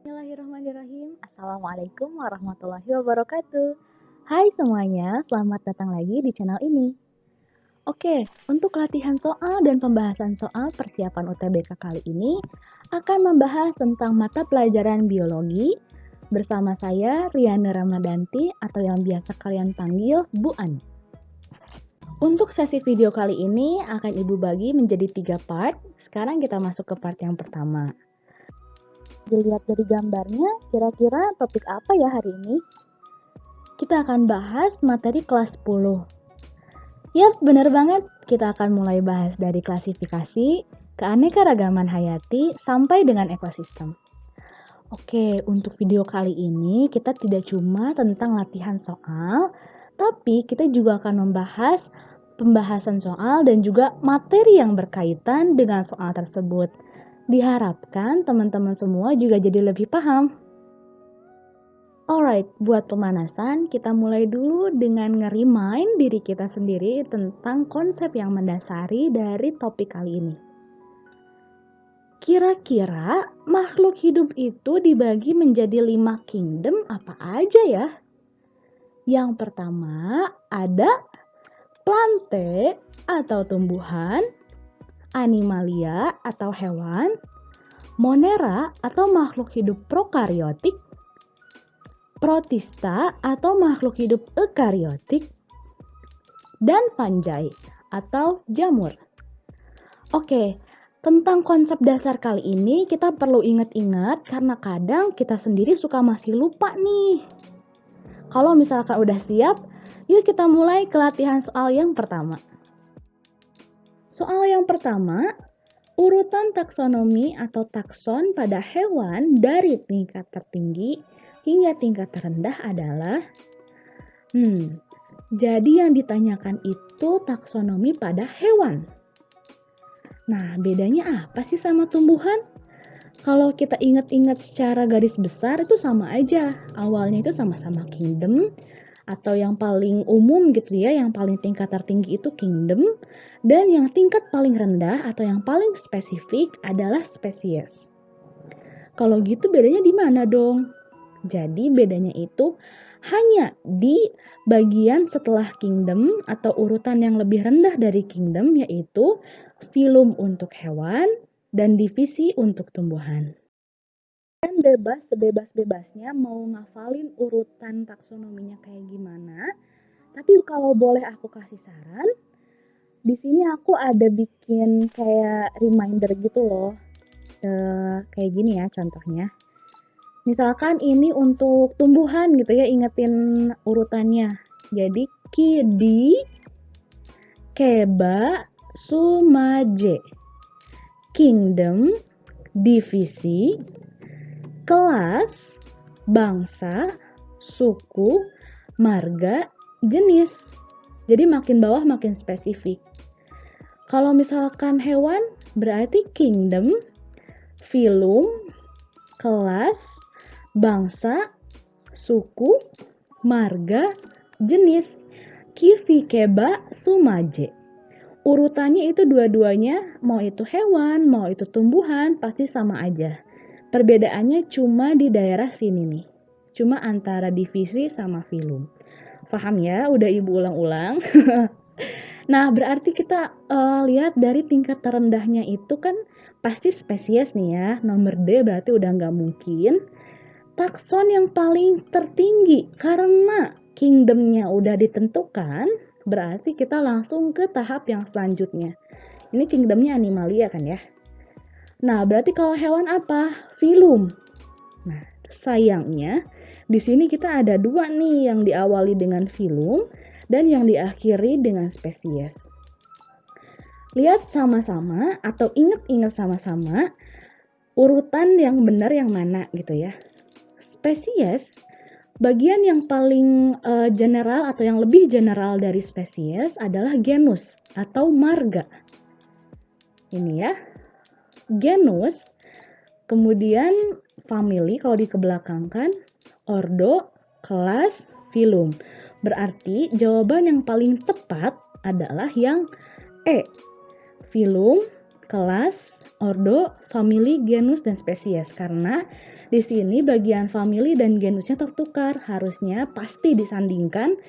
Bismillahirrahmanirrahim. Assalamualaikum warahmatullahi wabarakatuh. Hai semuanya, selamat datang lagi di channel ini. Oke, untuk latihan soal dan pembahasan soal persiapan UTBK kali ini akan membahas tentang mata pelajaran biologi bersama saya Riana Ramadanti atau yang biasa kalian panggil Bu Ani. Untuk sesi video kali ini akan Ibu bagi menjadi 3 part. Sekarang kita masuk ke part yang pertama. Dilihat dari gambarnya, kira-kira topik apa ya hari ini? Kita akan bahas materi kelas 10. Yap, bener banget. Kita akan mulai bahas dari klasifikasi, keanekaragaman hayati, sampai dengan ekosistem. Oke, untuk video kali ini kita tidak cuma tentang latihan soal, tapi kita juga akan membahas pembahasan soal dan juga materi yang berkaitan dengan soal tersebut. Diharapkan teman-teman semua juga jadi lebih paham. Alright, buat pemanasan kita mulai dulu dengan nge-remind diri kita sendiri tentang konsep yang mendasari dari topik kali ini. Kira-kira makhluk hidup itu dibagi menjadi 5 kingdom apa aja ya? Yang pertama ada plante atau tumbuhan, animalia atau hewan, monera atau makhluk hidup prokariotik, protista atau makhluk hidup eukariotik, dan fungi atau jamur. Oke, tentang konsep dasar kali ini kita perlu ingat-ingat karena kadang kita sendiri suka masih lupa nih. Kalau misalkan udah siap, yuk kita mulai ke latihan soal yang pertama. Soal yang pertama, urutan taksonomi atau takson pada hewan dari tingkat tertinggi hingga tingkat terendah adalah jadi yang ditanyakan itu taksonomi pada hewan. Nah, bedanya apa sih sama tumbuhan? Kalau kita ingat-ingat secara garis besar itu sama aja. Awalnya itu sama-sama kingdom atau yang paling umum gitu ya, yang paling tingkat tertinggi itu kingdom dan yang tingkat paling rendah atau yang paling spesifik adalah spesies. Kalau gitu bedanya di mana dong? Jadi bedanya itu hanya di bagian setelah kingdom atau urutan yang lebih rendah dari kingdom yaitu filum untuk hewan dan divisi untuk tumbuhan. Dan bebas sebebas-bebasnya mau ngafalin urutan taksonominya kayak gimana. Tapi kalau boleh aku kasih saran, di sini aku ada bikin kayak reminder gitu loh. Kayak gini ya contohnya. Misalkan ini untuk tumbuhan gitu ya, ingetin urutannya. Jadi kidi, keba, sumaje. Kingdom, divisi, kelas, bangsa, suku, marga, jenis. Jadi makin bawah makin spesifik. Kalau misalkan hewan berarti kingdom, filum, kelas, bangsa, suku, marga, jenis, kivi, keba, sumaje. Urutannya itu dua-duanya, mau itu hewan, mau itu tumbuhan, pasti sama aja. Perbedaannya cuma di daerah sini nih. Cuma antara divisi sama filum. Paham ya? Udah Ibu ulang-ulang. Nah, berarti kita lihat dari tingkat terendahnya itu kan pasti spesies nih ya. Nomor D berarti udah nggak mungkin. Takson yang paling tertinggi karena kingdomnya udah ditentukan, berarti kita langsung ke tahap yang selanjutnya. Ini kingdomnya animalia kan ya. Nah, berarti kalau hewan apa? Filum. Nah, sayangnya di sini kita ada dua nih yang diawali dengan filum dan yang diakhiri dengan spesies. Lihat sama-sama atau ingat-ingat sama-sama urutan yang benar yang mana gitu ya. Spesies, bagian yang paling general atau yang lebih general dari spesies adalah genus atau marga. Ini ya, genus, kemudian family kalau dikebelakangkan, ordo, kelas, filum. Berarti jawaban yang paling tepat adalah yang E, filum, kelas, ordo, famili, genus, dan spesies. Karena di sini bagian famili dan genusnya tertukar. Harusnya pasti disandingkan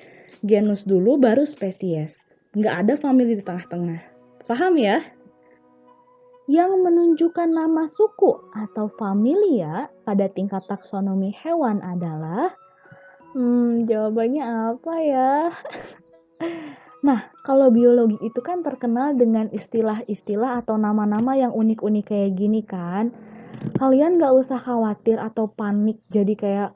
genus dulu baru spesies. Nggak ada famili di tengah-tengah. Paham ya? Yang menunjukkan nama suku atau familia pada tingkat taksonomi hewan adalah jawabannya apa ya? Nah, kalau biologi itu kan terkenal dengan istilah-istilah atau nama-nama yang unik-unik kayak gini kan. Kalian gak usah khawatir atau panik jadi kayak,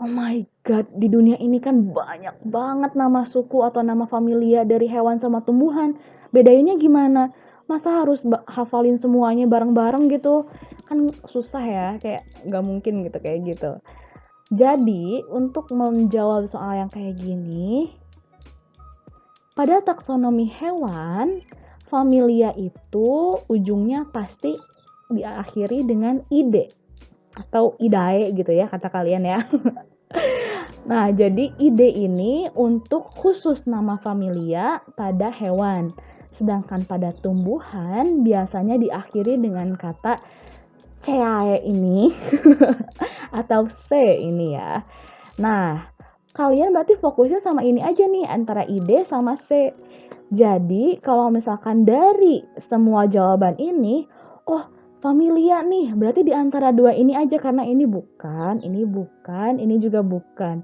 oh my god, di dunia ini kan banyak banget nama suku atau nama familia dari hewan sama tumbuhan. Bedainnya gimana? Masa harus hafalin semuanya bareng-bareng gitu? Kan susah ya, kayak gak mungkin gitu kayak gitu. Jadi, untuk menjawab soal yang kayak gini, pada taksonomi hewan, familia itu ujungnya pasti diakhiri dengan ide atau idae gitu ya kata kalian ya. Nah, jadi ide ini untuk khusus nama familia pada hewan. Sedangkan pada tumbuhan biasanya diakhiri dengan kata CAE ini atau C ini ya. Nah, kalian berarti fokusnya sama ini aja nih, antara ide sama C. Jadi, kalau misalkan dari semua jawaban ini, oh familia nih, berarti di antara dua ini aja karena ini bukan, ini juga bukan.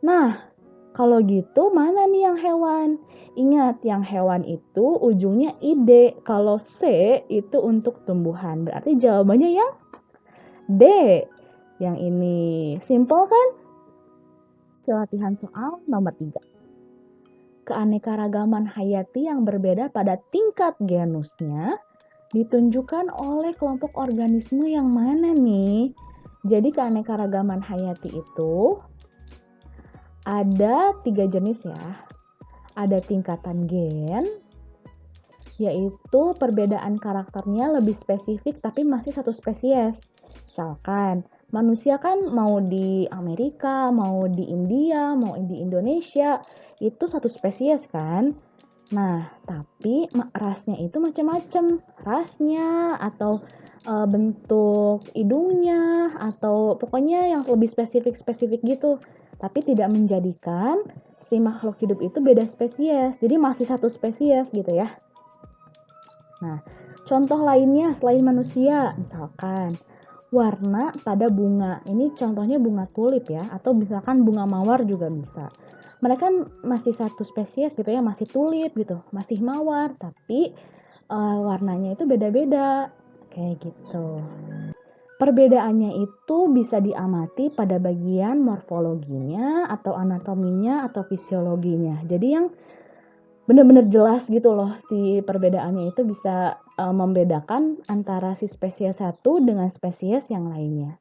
Nah, kalau gitu mana nih yang hewan? Ingat, yang hewan itu ujungnya ide. Kalau C itu untuk tumbuhan. Berarti jawabannya yang D. Yang ini simple kan? Latihan soal nomor 3. Keanekaragaman hayati yang berbeda pada tingkat genusnya ditunjukkan oleh kelompok organisme yang mana nih? Jadi keanekaragaman hayati itu ada 3 jenis ya. Ada tingkatan gen, yaitu perbedaan karakternya lebih spesifik tapi masih satu spesies. Misalkan manusia kan mau di Amerika, mau di India, mau di Indonesia, itu satu spesies kan. Nah, tapi rasnya itu macam-macam. Rasnya atau bentuk hidungnya atau pokoknya yang lebih spesifik gitu. Tapi tidak menjadikan si makhluk hidup itu beda spesies. Jadi masih satu spesies gitu ya. Nah, contoh lainnya selain manusia, misalkan warna pada bunga. Ini contohnya bunga tulip ya, atau misalkan bunga mawar juga bisa. Mereka masih satu spesies gitu ya, masih tulip gitu, masih mawar, tapi warnanya itu beda-beda kayak gitu. Perbedaannya itu bisa diamati pada bagian morfologinya atau anatominya atau fisiologinya. Jadi yang benar-benar jelas gitu loh, si perbedaannya itu bisa membedakan antara si spesies satu dengan spesies yang lainnya.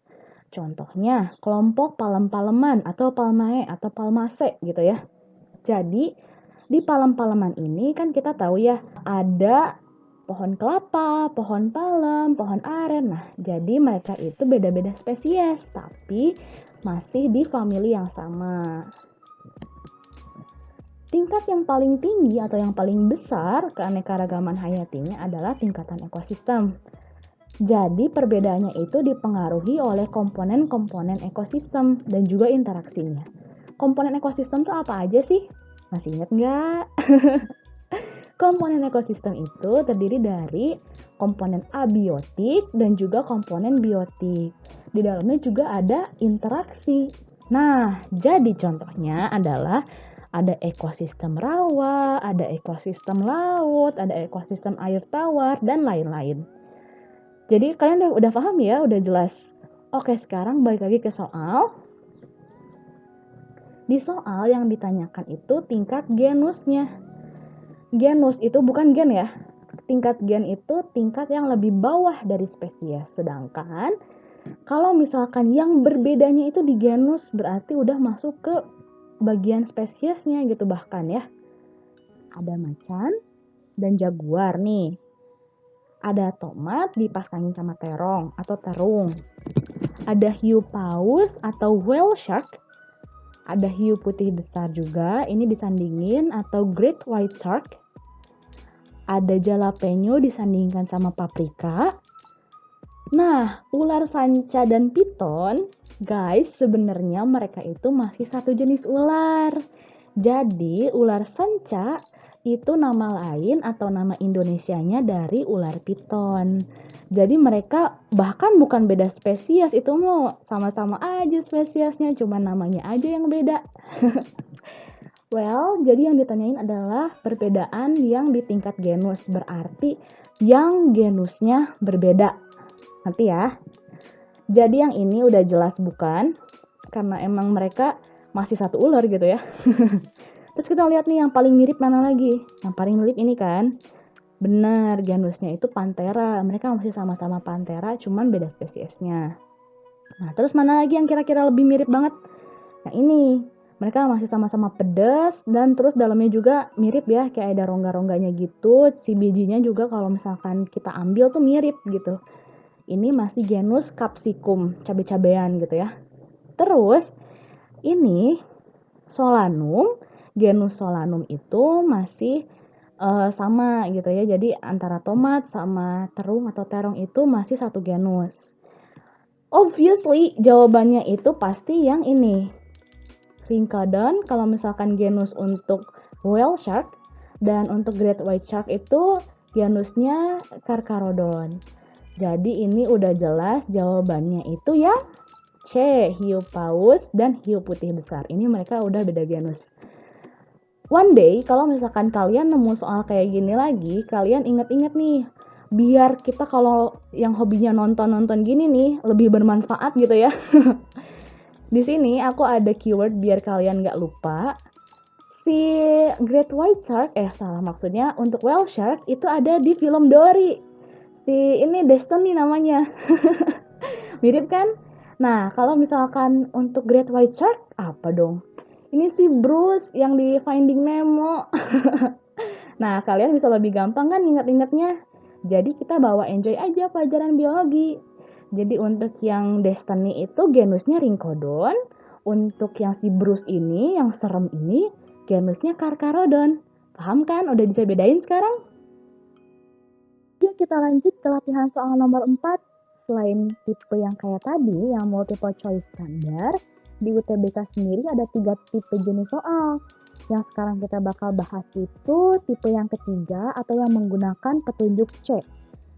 Contohnya kelompok palem-paleman atau palmae atau palmase gitu ya. Jadi di palem-paleman ini kan kita tahu ya ada pohon kelapa, pohon palem, pohon aren. Nah, jadi mereka itu beda-beda spesies tapi masih di famili yang sama. Tingkat yang paling tinggi atau yang paling besar keanekaragaman hayatinya adalah tingkatan ekosistem. Jadi perbedaannya itu dipengaruhi oleh komponen-komponen ekosistem dan juga interaksinya. Komponen ekosistem itu apa aja sih? Masih ingat nggak? Komponen ekosistem itu terdiri dari komponen abiotik dan juga komponen biotik. Di dalamnya juga ada interaksi. Nah, jadi contohnya adalah ada ekosistem rawa, ada ekosistem laut, ada ekosistem air tawar, dan lain-lain. Jadi kalian udah paham ya, udah jelas. Oke, sekarang balik lagi ke soal. Di soal yang ditanyakan itu tingkat genusnya. Genus itu bukan gen ya. Tingkat gen itu tingkat yang lebih bawah dari spesies. Sedangkan kalau misalkan yang berbedanya itu di genus berarti udah masuk ke bagian spesiesnya gitu bahkan ya. Ada macan dan jaguar nih. Ada tomat dipasangin sama terong atau terung. Ada hiu paus atau whale shark. Ada hiu putih besar juga, ini disandingin atau great white shark. ada jalapeno disandingkan sama paprika. Nah, ular sanca dan piton, guys, sebenarnya mereka itu masih satu jenis ular. Jadi, ular sanca itu nama lain atau nama Indonesianya dari ular piton. Jadi mereka bahkan bukan beda spesies, itu mau sama-sama aja spesiesnya, cuma namanya aja yang beda. Well, jadi yang ditanyain adalah perbedaan yang di tingkat genus, berarti yang genusnya berbeda. Nanti ya. Jadi yang ini udah jelas bukan, karena emang mereka masih satu ular gitu ya. Terus kita lihat nih yang paling mirip mana lagi? Yang paling mirip ini kan? Benar, genusnya itu Panthera. Mereka masih sama-sama Panthera, cuman beda spesiesnya. Nah, terus mana lagi yang kira-kira lebih mirip banget? Yang ini. Mereka masih sama-sama pedas dan terus dalamnya juga mirip ya, kayak ada rongga-rongganya gitu. Si bijinya juga kalau misalkan kita ambil tuh mirip gitu. Ini masih genus Capsicum, cabe-cabean gitu ya. Terus ini Solanum, genus Solanum itu masih sama gitu ya. Jadi antara tomat sama terung atau terong itu masih satu genus. Obviously jawabannya itu pasti yang ini. Rhincodon kalau misalkan genus untuk whale shark, dan untuk great white shark itu genusnya Carcharodon. Jadi ini udah jelas jawabannya itu yang C, hiu paus dan hiu putih besar. Ini mereka udah beda genus. One day kalau misalkan kalian nemu soal kayak gini lagi, kalian inget-inget nih, biar kita kalau yang hobinya nonton-nonton gini nih lebih bermanfaat gitu ya. Di sini aku ada keyword biar kalian nggak lupa. Si great white shark, salah maksudnya untuk whale shark itu ada di film Dory. Si ini Destiny namanya. Mirip kan? Nah, kalau misalkan untuk great white shark, apa dong? Ini si Bruce yang di Finding Nemo. Nah, kalian bisa lebih gampang kan ingat-ingatnya. Jadi kita bawa enjoy aja pelajaran biologi. Jadi untuk yang Destiny itu genusnya Rhincodon. Untuk yang si Bruce ini, yang serem ini, genusnya Carcharodon. Paham kan? Udah bisa bedain sekarang? Yuk kita lanjut ke latihan soal nomor 4. Selain tipe yang kayak tadi, yang multiple choice standar, di UTBK sendiri ada 3 tipe jenis soal. Yang sekarang kita bakal bahas itu tipe yang ketiga atau yang menggunakan petunjuk C.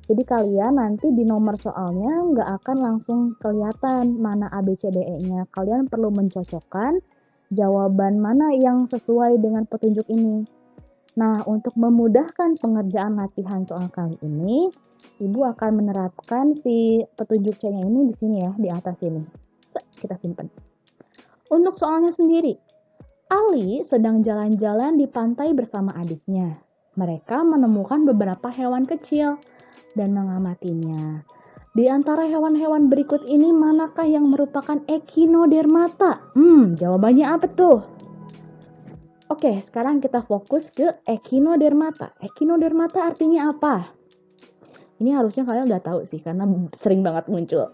Jadi kalian nanti di nomor soalnya nggak akan langsung kelihatan mana A, B, C, D, E-nya. Kalian perlu mencocokkan jawaban mana yang sesuai dengan petunjuk ini. Nah, untuk memudahkan pengerjaan latihan soal kali ini, Ibu akan menerapkan si petunjuk C-nya ini di sini ya, di atas ini. Kita simpan. Untuk soalnya sendiri, Ali sedang jalan-jalan di pantai bersama adiknya. Mereka menemukan beberapa hewan kecil dan mengamatinya. Di antara hewan-hewan berikut ini, manakah yang merupakan Echinodermata? Jawabannya apa tuh? Oke, sekarang kita fokus ke Echinodermata. Echinodermata artinya apa? Ini harusnya kalian udah tahu sih, karena sering banget muncul.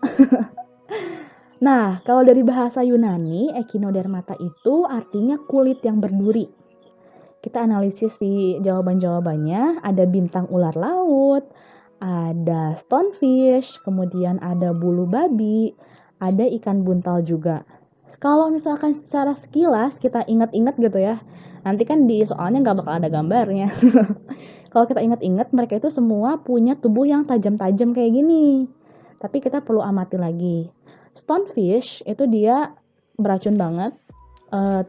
Nah, kalau dari bahasa Yunani, Echinodermata itu artinya kulit yang berduri. Kita analisis di jawaban-jawabannya, ada bintang ular laut, ada stonefish, kemudian ada bulu babi, ada ikan buntal juga. Kalau misalkan secara sekilas kita ingat-ingat gitu ya, nanti kan di soalnya nggak bakal ada gambarnya. Kalau kita ingat-ingat, mereka itu semua punya tubuh yang tajam-tajam kayak gini. Tapi kita perlu amati lagi. Stonefish itu dia beracun banget,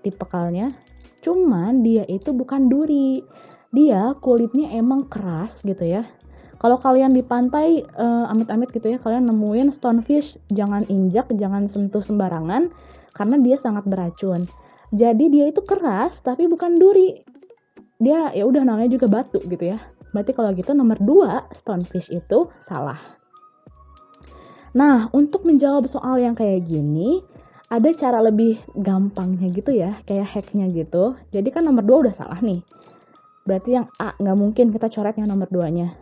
tipikalnya. Cuman dia itu bukan duri. Dia kulitnya emang keras gitu ya. Kalau kalian di pantai, amit-amit gitu ya, kalian nemuin stonefish, jangan injak, jangan sentuh sembarangan, karena dia sangat beracun. Jadi dia itu keras, tapi bukan duri. Dia ya udah namanya juga batu gitu ya. Berarti kalau gitu nomor 2, stonefish itu salah. Nah, untuk menjawab soal yang kayak gini, ada cara lebih gampangnya gitu ya, kayak hacknya gitu. Jadi kan nomor 2 udah salah nih. Berarti yang A nggak mungkin kita coret yang nomor 2-nya.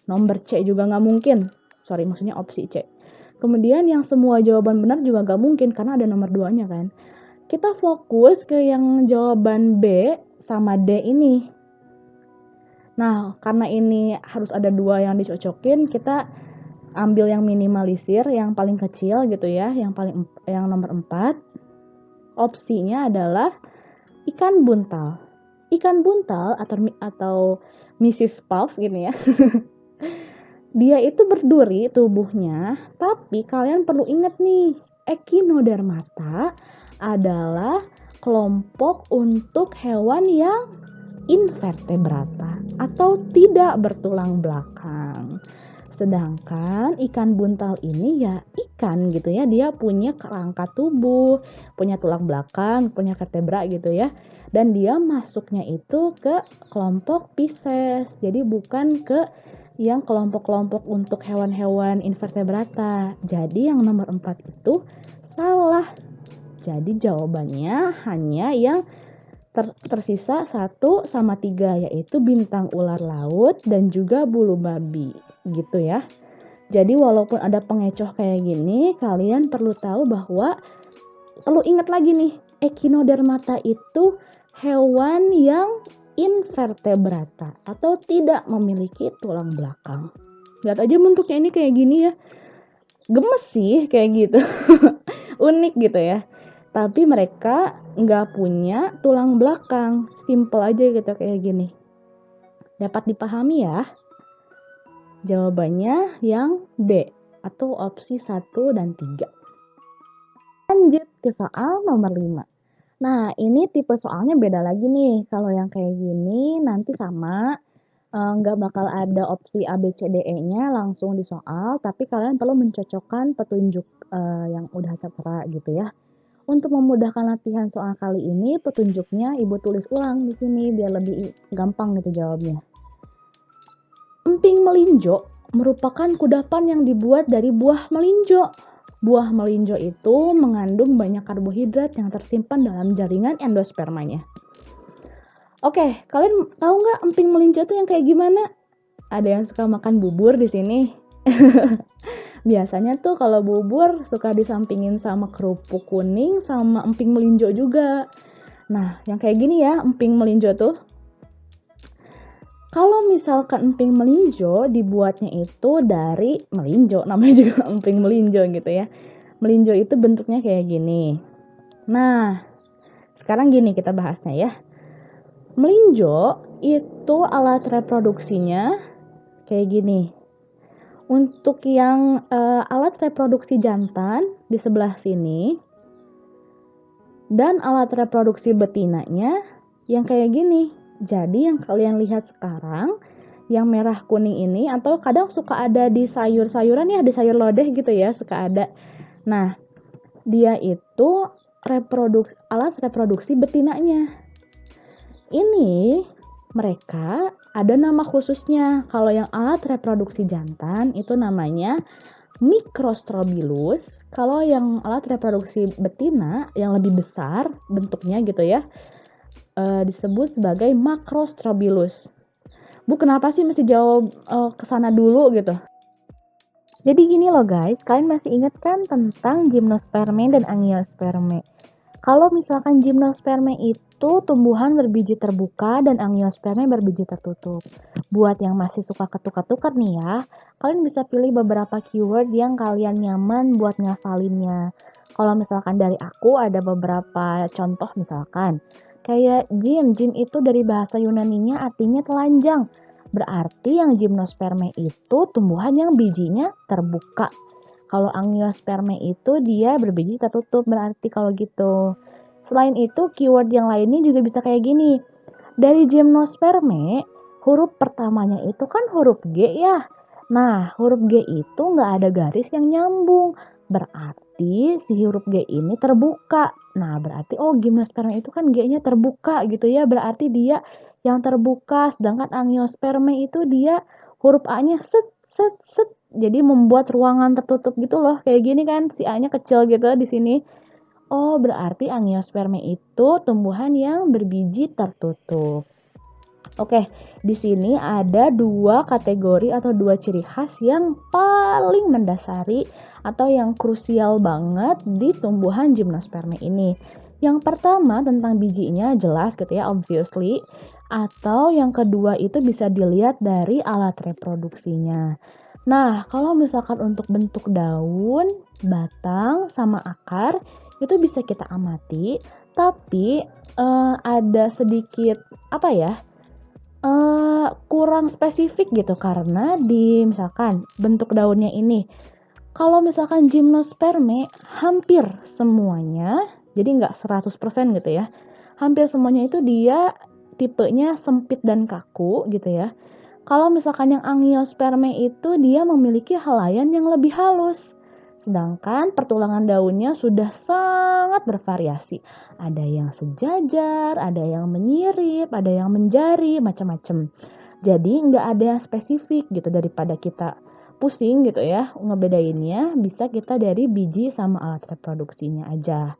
Nomor C juga nggak mungkin. Maksudnya opsi C. Kemudian yang semua jawaban benar juga nggak mungkin karena ada nomor 2-nya kan. Kita fokus ke yang jawaban B sama D ini. Nah, karena ini harus ada 2 yang dicocokin, kita ambil yang minimalisir, yang paling kecil gitu ya, yang nomor 4. Opsinya adalah ikan buntal. Ikan buntal atau Mrs. Puff gini ya. Dia itu berduri tubuhnya, tapi kalian perlu ingat nih, Echinodermata adalah kelompok untuk hewan yang invertebrata atau tidak bertulang belakang. Sedangkan ikan buntal ini ya ikan gitu ya, dia punya kerangka tubuh, punya tulang belakang, punya vertebra gitu ya. Dan dia masuknya itu ke kelompok Pisces. Jadi bukan ke yang kelompok-kelompok untuk hewan-hewan invertebrata. Jadi yang nomor 4 itu salah. Jadi jawabannya hanya yang tersisa 1 sama 3, yaitu bintang ular laut dan juga bulu babi gitu ya. Jadi walaupun ada pengecoh kayak gini, kalian perlu tahu bahwa perlu ingat lagi nih, Echinodermata itu hewan yang invertebrata atau tidak memiliki tulang belakang. Lihat aja bentuknya ini kayak gini ya. Gemes sih kayak gitu. Unik gitu ya. Tapi mereka nggak punya tulang belakang. Simple aja gitu kayak gini. Dapat dipahami ya? Jawabannya yang B atau opsi 1 dan 3. Lanjut ke soal nomor 5. Nah, ini tipe soalnya beda lagi nih. Kalau yang kayak gini nanti sama, nggak bakal ada opsi A, B, C, D, E-nya langsung di soal, tapi kalian perlu mencocokkan petunjuk yang udah tertera gitu ya. Untuk memudahkan latihan soal kali ini, petunjuknya Ibu tulis ulang di sini biar lebih gampang gitu jawabnya. Emping melinjo merupakan kudapan yang dibuat dari buah melinjo. Buah melinjo itu mengandung banyak karbohidrat yang tersimpan dalam jaringan endospermanya. Oke, kalian tahu nggak emping melinjo itu yang kayak gimana? Ada yang suka makan bubur di sini. Biasanya tuh kalau bubur suka disampingin sama kerupuk kuning sama emping melinjo juga. Nah, yang kayak gini ya emping melinjo tuh. Kalau misalkan emping melinjo dibuatnya itu dari melinjo, namanya juga emping melinjo gitu ya. Melinjo itu bentuknya kayak gini. Nah, sekarang gini kita bahasnya ya. Melinjo itu alat reproduksinya kayak gini. Untuk yang alat reproduksi jantan di sebelah sini dan alat reproduksi betinanya yang kayak gini. Jadi yang kalian lihat sekarang yang merah kuning ini atau kadang suka ada di sayur-sayuran ya, di sayur lodeh gitu ya, suka ada. Nah, dia itu alat reproduksi betinanya. Ini mereka ada nama khususnya. Kalau yang alat reproduksi jantan itu namanya Microstrobilus. Kalau yang alat reproduksi betina yang lebih besar bentuknya gitu ya, disebut sebagai Macrostrobilus. Bu, kenapa sih mesti jawab ke sana dulu gitu? Jadi gini loh guys, kalian masih ingat kan tentang Gymnosperme dan Angiosperme? Kalau misalkan Gymnosperme itu tumbuhan berbiji terbuka dan Angiosperme berbiji tertutup. Buat yang masih suka ketukar-tukar nih ya, kalian bisa pilih beberapa keyword yang kalian nyaman buat ngafalinnya. Kalau misalkan dari aku ada beberapa contoh misalkan. Kayak gym itu dari bahasa Yunaninya artinya telanjang. Berarti yang Gymnosperme itu tumbuhan yang bijinya terbuka. Kalau Angiosperme itu dia berbiji tertutup, berarti kalau gitu. Selain itu, keyword yang lainnya juga bisa kayak gini. Dari Gymnosperme, huruf pertamanya itu kan huruf G ya. Nah, huruf G itu nggak ada garis yang nyambung. Berarti si huruf G ini terbuka. Nah, berarti Gymnosperme itu kan G-nya terbuka gitu ya. Berarti dia yang terbuka, sedangkan Angiosperme itu dia huruf A-nya set. Jadi membuat ruangan tertutup gitu loh. Kayak gini kan, si A-nya kecil gitu di sini. Berarti Angiosperme itu tumbuhan yang berbiji tertutup. Oke, di sini ada 2 kategori atau 2 ciri khas yang paling mendasari atau yang krusial banget di tumbuhan Gymnosperme ini. Yang pertama tentang bijinya jelas gitu ya, obviously. Atau yang kedua itu bisa dilihat dari alat reproduksinya. Nah, kalau misalkan untuk bentuk daun, batang, sama akar, itu bisa kita amati, tapi ada sedikit apa ya, kurang spesifik gitu karena di misalkan bentuk daunnya ini, kalau misalkan Gymnosperme hampir semuanya, jadi nggak 100% gitu ya, hampir semuanya itu dia tipenya sempit dan kaku gitu ya. Kalau misalkan yang Angiosperme itu dia memiliki helaian yang lebih halus. Sedangkan pertulangan daunnya sudah sangat bervariasi. Ada yang sejajar, ada yang menyirip, ada yang menjari, macam-macam. Jadi nggak ada yang spesifik gitu, daripada kita pusing gitu ya ngebedainnya, bisa kita dari biji sama alat reproduksinya aja.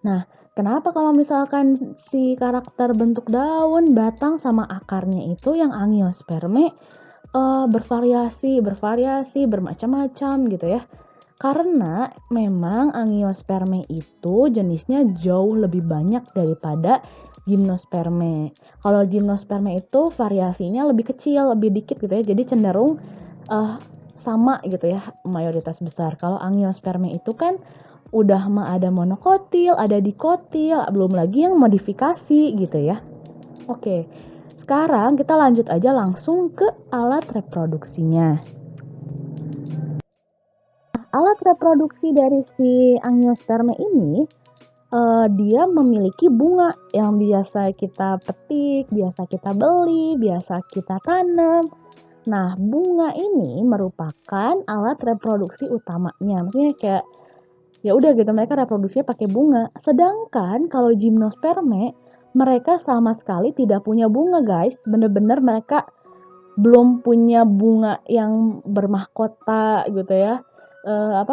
Nah, kenapa kalau misalkan si karakter bentuk daun, batang, sama akarnya itu yang Angiosperme bervariasi, bermacam-macam gitu ya. Karena memang Angiosperme itu jenisnya jauh lebih banyak daripada Gymnosperme. Kalau Gymnosperme itu variasinya lebih kecil, lebih dikit gitu ya. Jadi cenderung sama gitu ya, mayoritas besar. Kalau Angiosperme itu kan udah ada monokotil, ada dikotil, belum lagi yang modifikasi gitu ya. Oke, sekarang kita lanjut aja langsung ke alat reproduksinya. Alat reproduksi dari si Angiosperme ini, dia memiliki bunga yang biasa kita petik, biasa kita beli, biasa kita tanam. Nah, bunga ini merupakan alat reproduksi utamanya. Maksudnya kayak ya udah gitu, mereka reproduksinya pakai bunga. Sedangkan kalau Gymnosperme, mereka sama sekali tidak punya bunga, guys. Bener-bener mereka belum punya bunga yang bermahkota gitu ya.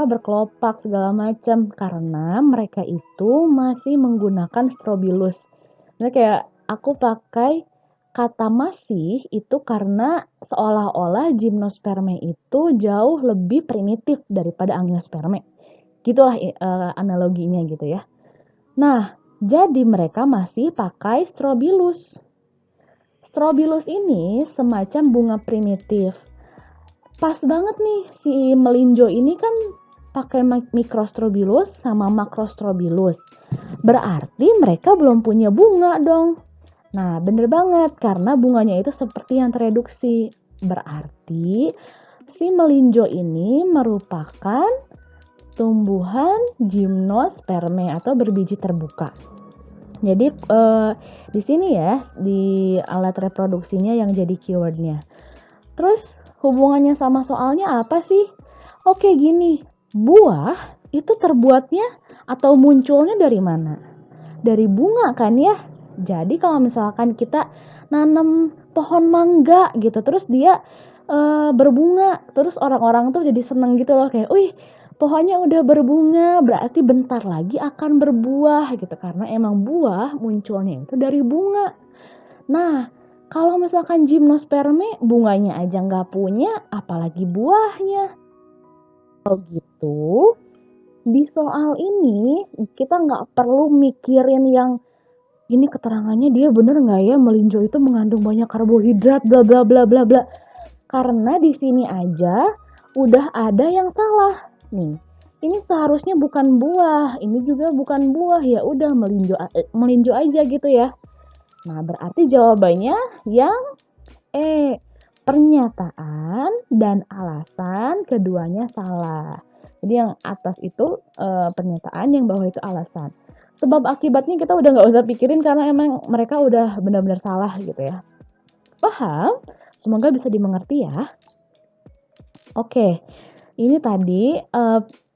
Berkelopak segala macam, karena mereka itu masih menggunakan strobilus. Nah, kayak aku pakai kata masih itu karena seolah-olah Gymnosperme itu jauh lebih primitif daripada Angiosperme. Gitulah analoginya gitu ya. Nah, jadi mereka masih pakai strobilus. Strobilus ini semacam bunga primitif. Pas banget nih si melinjo ini kan pakai mikrostrobilus sama makrostrobilus. Berarti mereka belum punya bunga dong. Nah, bener banget karena bunganya itu seperti yang tereduksi. Berarti si melinjo ini merupakan tumbuhan Gymnosperme atau berbiji terbuka. Jadi di sini ya, di alat reproduksinya yang jadi keywordnya. Terus hubungannya sama soalnya apa sih? Oke gini, buah itu terbuatnya atau munculnya dari mana? Dari bunga kan ya? Jadi kalau misalkan kita nanam pohon mangga gitu, terus dia berbunga, terus orang-orang tuh jadi seneng gitu loh, kayak, wih pohonnya udah berbunga, berarti bentar lagi akan berbuah gitu, karena emang buah munculnya itu dari bunga. Nah, kalau misalkan Gymnosperme bunganya aja nggak punya, apalagi buahnya. Kalau gitu, di soal ini kita nggak perlu mikirin yang ini keterangannya dia bener nggak ya melinjo itu mengandung banyak karbohidrat bla bla bla bla bla. Karena di sini aja udah ada yang salah nih. Ini seharusnya bukan buah, ini juga bukan buah, ya udah melinjo aja gitu ya. Nah, berarti jawabannya yang pernyataan dan alasan keduanya salah. Jadi yang atas itu pernyataan, yang bawah itu alasan. Sebab akibatnya kita udah nggak usah pikirin karena emang mereka udah benar-benar salah gitu ya. Paham? Semoga bisa dimengerti ya. Oke, ini tadi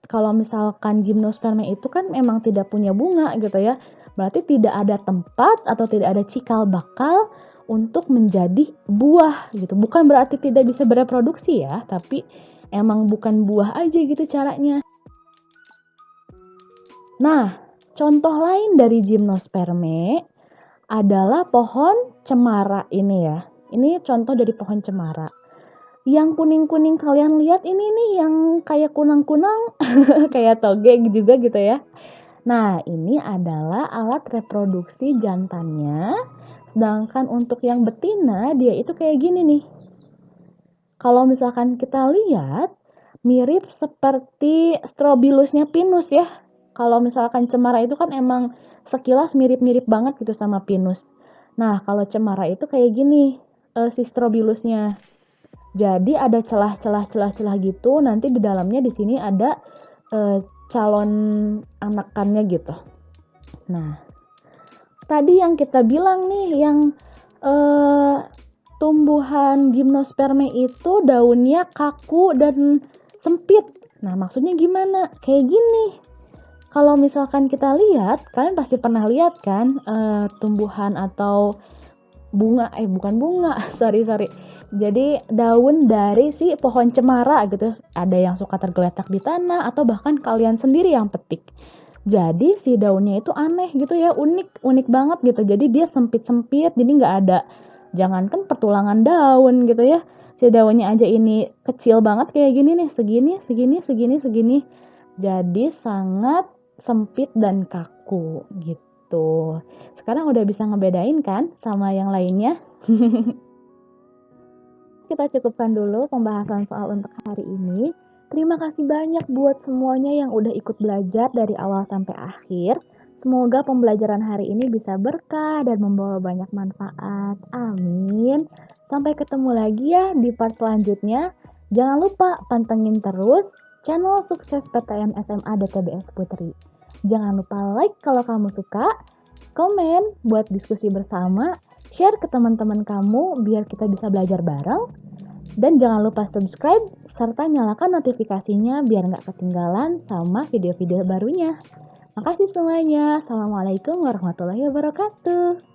kalau misalkan Gymnosperme itu kan memang tidak punya bunga gitu ya. Berarti tidak ada tempat atau tidak ada cikal bakal untuk menjadi buah gitu. Bukan berarti tidak bisa bereproduksi ya, tapi emang bukan buah aja gitu caranya. Nah, contoh lain dari Gymnosperme adalah pohon cemara ini ya. Ini contoh dari pohon cemara. Yang kuning-kuning kalian lihat ini nih yang kayak kunang-kunang, kayak toge juga gitu ya. Nah, ini adalah alat reproduksi jantannya. Sedangkan untuk yang betina, dia itu kayak gini nih. Kalau misalkan kita lihat, mirip seperti strobilusnya pinus ya. Kalau misalkan cemara itu kan emang sekilas mirip-mirip banget gitu sama pinus. Nah, kalau cemara itu kayak gini, si strobilusnya. Jadi ada celah-celah gitu, nanti di dalamnya di sini ada calon anakannya gitu. Nah, tadi yang kita bilang nih, yang tumbuhan gimnosperme itu daunnya kaku dan sempit. Nah, maksudnya gimana? Kayak gini. Kalau misalkan kita lihat, kalian pasti pernah lihat kan tumbuhan atau bunga, bukan bunga, sorry. Jadi daun dari si pohon cemara gitu, ada yang suka tergeletak di tanah atau bahkan kalian sendiri yang petik. Jadi si daunnya itu aneh gitu ya, unik banget gitu. Jadi dia sempit-sempit, jadi nggak ada, jangankan pertulangan daun gitu ya. Si daunnya aja ini kecil banget kayak gini nih, segini. Jadi sangat sempit dan kaku gitu. Sekarang udah bisa ngebedain kan sama yang lainnya? Kita cukupkan dulu pembahasan soal untuk hari ini. Terima kasih banyak buat semuanya yang udah ikut belajar dari awal sampai akhir. Semoga pembelajaran hari ini bisa berkah dan membawa banyak manfaat. Amin. Sampai ketemu lagi ya di part selanjutnya. Jangan lupa pantengin terus channel Sukses PTN SMA DTBS Putri. Jangan lupa like kalau kamu suka, komen buat diskusi bersama, share ke teman-teman kamu biar kita bisa belajar bareng. Dan jangan lupa subscribe serta nyalakan notifikasinya biar nggak ketinggalan sama video-video barunya. Makasih semuanya. Assalamualaikum warahmatullahi wabarakatuh.